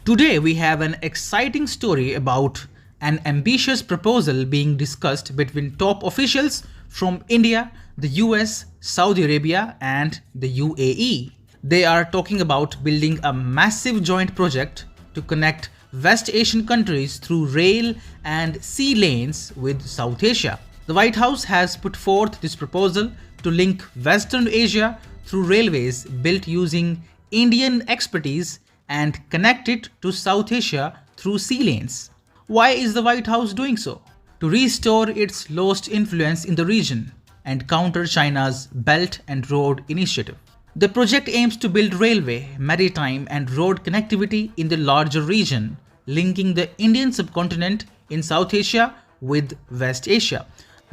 Today we have an exciting story about an ambitious proposal being discussed between top officials from India, the US, Saudi Arabia and the UAE. They are talking about building a massive joint project to connect West Asian countries through rail and sea lanes with South Asia. The White House has put forth this proposal to link Western Asia through railways built using Indian expertise and connect it to South Asia through sea lanes. Why is the White House doing so? To restore its lost influence in the region and counter China's Belt and Road Initiative. The project aims to build railway, maritime and road connectivity in the larger region, linking the Indian subcontinent in South Asia with West Asia.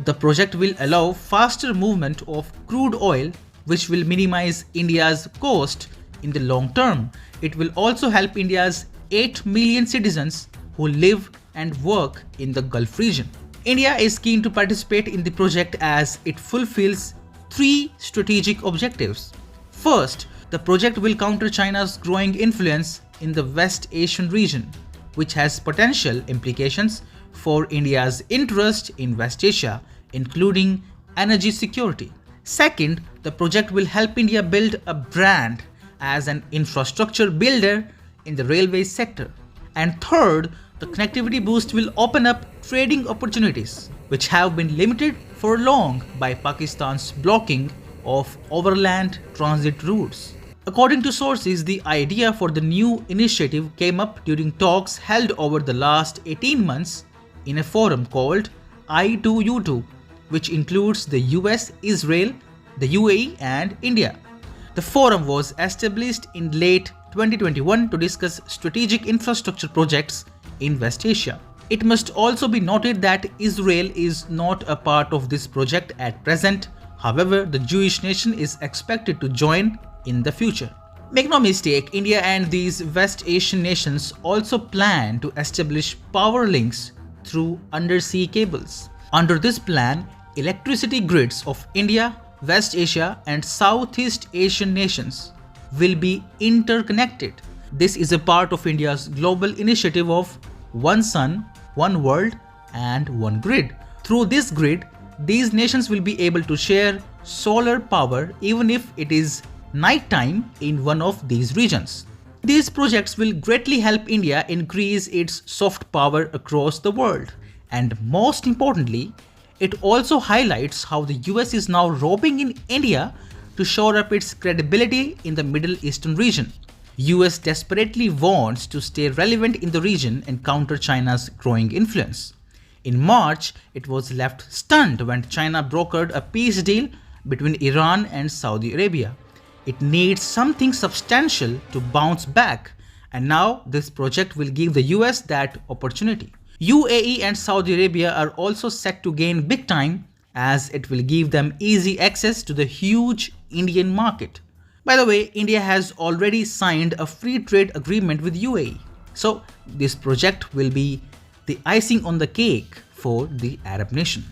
The project will allow faster movement of crude oil, which will minimize India's cost in the long term. It will also help India's 8 million citizens who live and work in the Gulf region. India is keen to participate in the project as it fulfills three strategic objectives. First, the project will counter China's growing influence in the West Asian region, which has potential implications for India's interest in West Asia, including energy security. Second, the project will help India build a brand as an infrastructure builder in the railway sector. And third, the connectivity boost will open up trading opportunities, which have been limited for long by Pakistan's blocking of overland transit routes. According to sources, the idea for the new initiative came up during talks held over the last 18 months in a forum called I2U2, which includes the US, Israel, the UAE and India. The forum was established in late 2021 to discuss strategic infrastructure projects in West Asia. It must also be noted that Israel is not a part of this project at present. However, the Jewish nation is expected to join in the future. Make no mistake, India and these West Asian nations also plan to establish power links through undersea cables. Under this plan, electricity grids of India, West Asia and Southeast Asian nations will be interconnected. This is a part of India's global initiative of One Sun, One World and One Grid. Through this grid, these nations will be able to share solar power even if it is nighttime in one of these regions. These projects will greatly help India increase its soft power across the world. And most importantly, it also highlights how the US is now roping in India to shore up its credibility in the Middle Eastern region. US desperately wants to stay relevant in the region and counter China's growing influence. In March, it was left stunned when China brokered a peace deal between Iran and Saudi Arabia. It needs something substantial to bounce back, and now this project will give the US that opportunity. UAE and Saudi Arabia are also set to gain big time as it will give them easy access to the huge Indian market. By the way, India has already signed a free trade agreement with UAE. So this project will be the icing on the cake for the Arab nation.